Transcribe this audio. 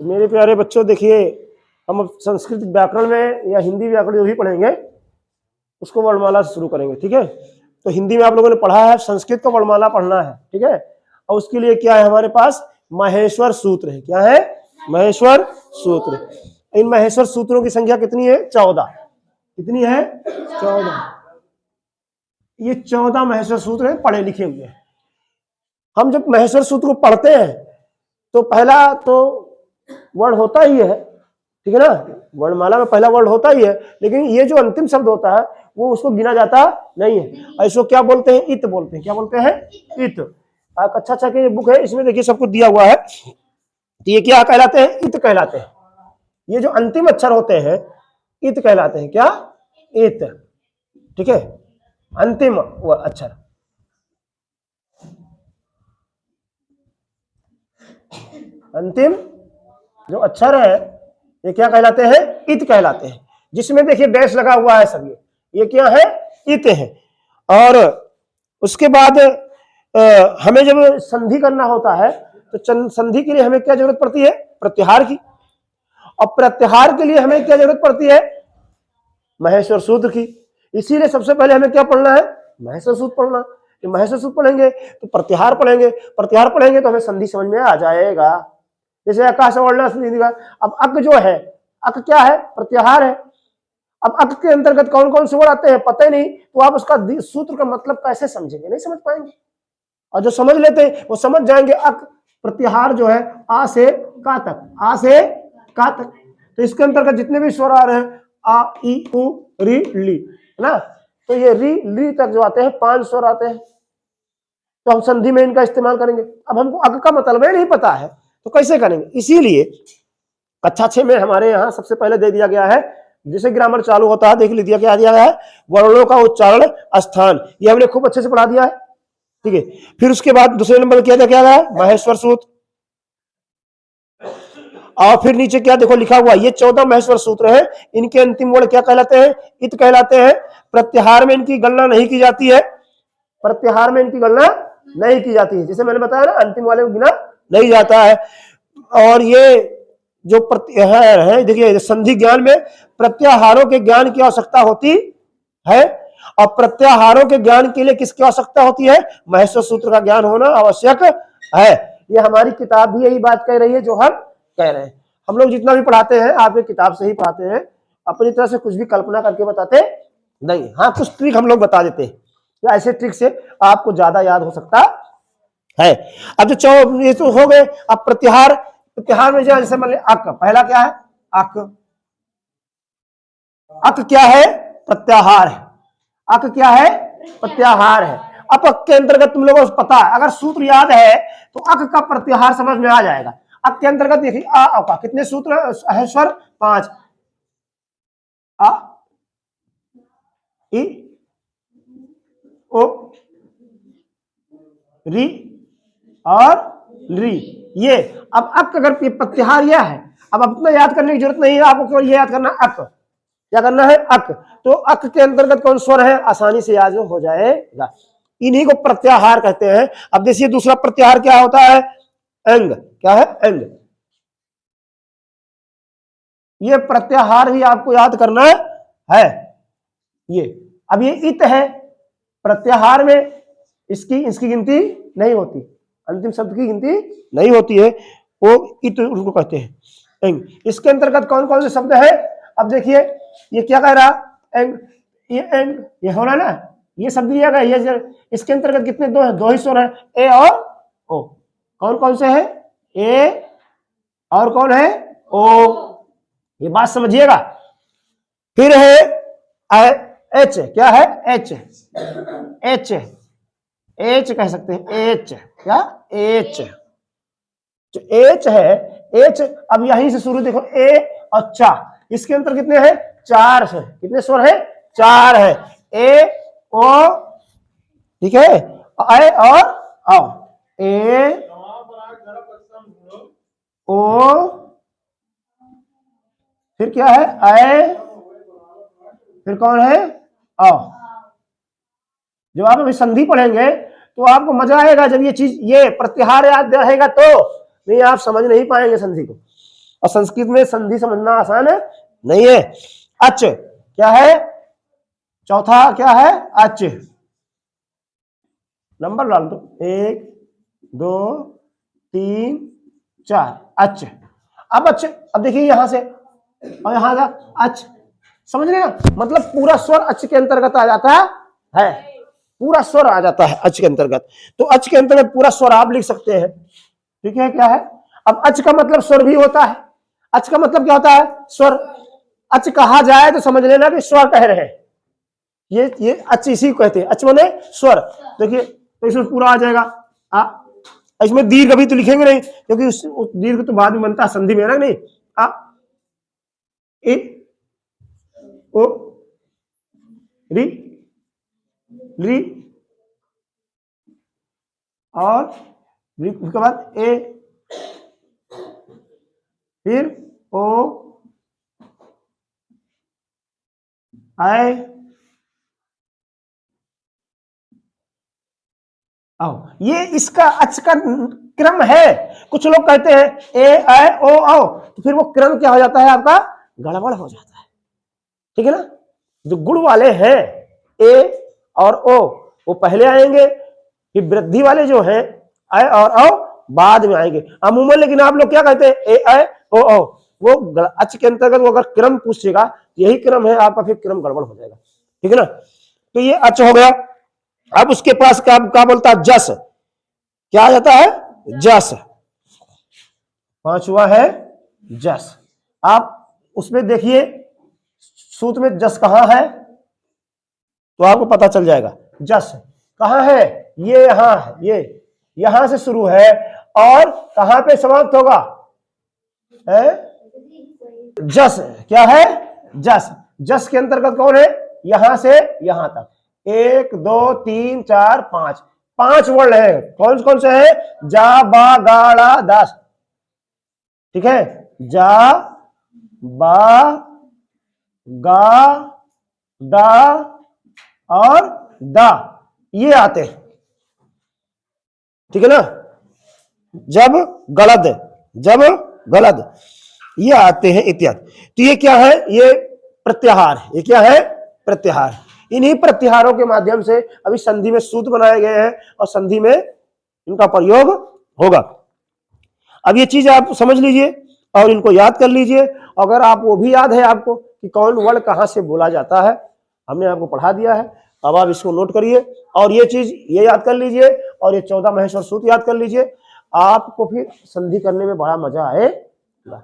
मेरे प्यारे बच्चों देखिए, हम अब संस्कृत व्याकरण में या हिंदी व्याकरण जो भी पढ़ेंगे उसको वर्णमाला से शुरू करेंगे। ठीक है, तो हिंदी में आप लोगों ने पढ़ा है, संस्कृत को वर्णमाला पढ़ना है। ठीक है, और उसके लिए क्या है हमारे पास, महेश्वर सूत्र है। क्या है? महेश्वर सूत्र। इन महेश्वर सूत्रों की संख्या कितनी है? 14। कितनी है? 14। ये 14 महेश्वर सूत्र हैं, पढ़े लिखे हुए हैं। हम जब महेश्वर सूत्र को पढ़ते हैं तो पहला तो वर्ड होता ही है, ठीक है ना, वर्णमाला में पहला वर्ड होता ही है, लेकिन ये जो अंतिम शब्द होता है वो उसको गिना जाता नहीं है। इसको क्या बोलते हैं? इत बोलते हैं। क्या बोलते हैं? इत। अच्छा की बुक है, इसमें देखिए सब कुछ दिया हुआ है। तो ये क्या कहलाते हैं? इत कहलाते हैं। ये जो अंतिम अक्षर होते हैं इत कहलाते हैं। क्या? इत। ठीक है, अंतिम अक्षर। अंतिम जो अक्षर है ये क्या कहलाते हैं? इत कहलाते हैं। जिसमें देखिए डैश लगा हुआ है सब, ये क्या है? इत है। और उसके बाद हमें जब संधि करना होता है तो संधि के लिए हमें क्या जरूरत पड़ती है? प्रत्याहार की। और प्रत्याहार के लिए हमें क्या जरूरत पड़ती है? महेश्वर सूत्र की। इसीलिए सबसे पहले हमें क्या पढ़ना है? महेश्वर सूत्र पढ़ना। महेश्वर सूत्र पढ़ेंगे तो प्रत्याहार पढ़ेंगे, प्रत्याहार पढ़ेंगे तो हमें संधि समझ में आ जाएगा। जैसे आकाश वर्णा संधि का, अब अक जो है, अक क्या है? प्रत्याहार है। अब अक के अंतर्गत कौन कौन से वर्ड आते हैं पता ही नहीं, तो आप उसका सूत्र का मतलब कैसे समझेंगे? नहीं समझ पाएंगे। और जो समझ लेते हैं वो समझ जाएंगे अक प्रत्याहार जो है आ से का तक, आ से का तक। तो इसके अंतर्गत जितने भी स्वर आ रहे हैं आ ई उ री ली, है ना, तो ये री ली तक जो आते हैं 5 स्वर आते हैं, तो हम संधि में इनका इस्तेमाल करेंगे। अब हमको अक का मतलब नहीं पता है तो कैसे करेंगे? इसीलिए कक्षा 6 में हमारे यहाँ सबसे पहले दे दिया गया है, जैसे ग्रामर चालू होता है देख लीजिए क्या दिया गया है, वर्णों का उच्चारण स्थान। ये हमने खूब अच्छे से पढ़ा दिया है। ठीक है, फिर उसके बाद दूसरे नंबर क्या दिया गया है? महेश्वर सूत्र। और फिर नीचे क्या देखो लिखा हुआ, ये 14 महेश्वर सूत्र हैं। इनके अंतिम वर्ड क्या कहलाते हैं? इत कहलाते हैं। प्रत्याहार में इनकी गणना नहीं की जाती है, प्रत्याहार में इनकी गणना नहीं की जाती है। जैसे मैंने बताया ना, अंतिम वाले को गिना नहीं जाता है। और ये जो प्रत्याहार है, देखिए संधि ज्ञान में प्रत्याहारों के ज्ञान की आवश्यकता होती है, और प्रत्याहारों के ज्ञान के लिए किसकी आवश्यकता होती है? महेश्वर सूत्र का ज्ञान होना आवश्यक है। ये हमारी किताब भी यही बात कह रही है जो हम कह रहे हैं। हम लोग जितना भी पढ़ाते हैं आपके किताब से ही पढ़ाते हैं, अपनी तरह से कुछ भी कल्पना करके बताते नहीं। हाँ, कुछ ट्रिक हम लोग बता देते हैं, या ऐसे ट्रिक से आपको ज्यादा याद हो सकता है। अब जो ये तो हो गए। अब प्रत्याहार, प्रत्याहार में जैसे मान लिया अक, पहला क्या है? अक। अक क्या है? प्रत्याहार है। अक क्या है? प्रत्याहार है। अब अक के अंतर्गत तुम लोगों को पता है, अगर सूत्र याद है तो अक का प्रत्याहार समझ में आ जाएगा। अक के अंतर्गत देखिए आ का कितने सूत्र है? स्वर 5, आ ई ओ री और री। ये अब अक अगर प्रत्याहार यह है, अब अपना याद करने की जरूरत नहीं है आपको, केवल ये याद करना अक। क्या करना है? अक। तो अक के अंतर्गत कौन स्वर है? आसानी से याद हो जाएगा। इन्हीं को प्रत्याहार कहते हैं। अब देखिए दूसरा प्रत्याहार क्या होता है? अंग। क्या है? अंग। ये प्रत्याहार भी आपको याद करना है। ये अब ये इत है, प्रत्याहार में इसकी गिनती नहीं होती, अंतिम शब्द की गिनती नहीं होती है, वो इत उनको कहते हैं। अंग। इसके अंतर्गत कौन कौन से शब्द है? अब देखिए ये क्या कह रहा? एंग। ये एंग, ये हो रहा ना, ये शब्द दिया गया। ये इसके अंतर्गत कितने? दो ही स्वर है, ए और ओ। कौन कौन से है? ए और कौन है? ओ। ये बात समझिएगा। फिर है एच। क्या है? एच। एच, एच कह सकते हैं। एच क्या? एच। जो एच है, एच अब यहीं से शुरू देखो, ए और चा, इसके अंतर कितने हैं? 4 है। कितने स्वर है? 4 है। ए ओ, ठीक है, ए और आओ, ए ओ, फिर क्या है? ए, फिर कौन है? आओ। जब आप अभी संधि पढ़ेंगे तो आपको मजा आएगा। जब ये चीज, ये प्रत्याहार याद रहेगा तो नहीं आप समझ नहीं पाएंगे संधि को। और संस्कृत में संधि समझना आसान है नहीं है। अच क्या है, चौथा क्या है, अच। नंबर डाल दो, 1 2 3 4, अच। अब अच, अब देखिए यहां से और यहां का अच, समझ रहे हैं, मतलब पूरा स्वर अच के अंतर्गत आ जाता है, पूरा स्वर आ जाता है अच के अंतर्गत। तो अच के अंतर्गत पूरा स्वर आप लिख सकते हैं, ठीक है, क्या है। अब अच का मतलब स्वर भी होता है, अच का मतलब क्या होता है, स्वर। अच कहा जाए तो समझ लेना कि स्वर कह रहे हैं, ये अच इसी को कहते हैं, अच माने स्वर। देखिए तो इसमें पूरा आ जाएगा इसमें दीर्घ अभी तो लिखेंगे नहीं, क्योंकि उस दीर्घ तो बाद में बनता है संधि में, ना नहीं। ए ओ री री और उसके बाद ए, फिर ओ आई आओ। ये इसका अच का क्रम है। कुछ लोग कहते हैं ए आई ओ आओ, तो फिर वो क्रम क्या हो जाता है आपका, गड़बड़ हो जाता है, ठीक है ना। जो गुण वाले हैं ए और ओ वो पहले आएंगे, फिर वृद्धि वाले जो हैं आई और औ बाद में आएंगे अमूमन। लेकिन आप लोग क्या कहते हैं, ए आई ओ औ, वो अच के अंतर्गत वो अगर क्रम पूछेगा यही क्रम है आपका, फिर क्रम गड़बड़ हो जाएगा, ठीक है ना। तो ये अच हो गया। अब उसके पास क्या बोलता है, जस। क्या आ जाता है, जस। पांचवा है जस। आप उसमें देखिए सूत्र में जस कहां है, तो आपको पता चल जाएगा जस कहां है, ये यहां है, ये यहां से शुरू है और कहां पे समाप्त होगा, जस। क्या है, जस। जस के अंतर्गत कौन है, यहां से यहां तक 1 2 3 4 5, 5 वर्ण है। कौन कौन से है, जा बा गा ड़ा दास, ठीक है। जा बा गा डा और दा, ये आते हैं, ठीक है ना। जब गलद ये आते हैं इत्यादि। तो ये क्या है, ये प्रत्याहार है। ये क्या है, प्रत्याहार। इन्हीं प्रत्याहारों के माध्यम से अभी संधि में सूत्र बनाए गए हैं और संधि में इनका प्रयोग होगा। अब ये चीज आप समझ लीजिए और इनको याद कर लीजिए। अगर आप वो भी याद है आपको कि कौन वर्ण कहां से बोला जाता है, हमने आपको पढ़ा दिया है। अब आप इसको नोट करिए और ये चीज ये याद कर लीजिए और ये 14 महेश्वर सूत्र याद कर लीजिए। आपको फिर संधि करने में बड़ा मजा आएगा।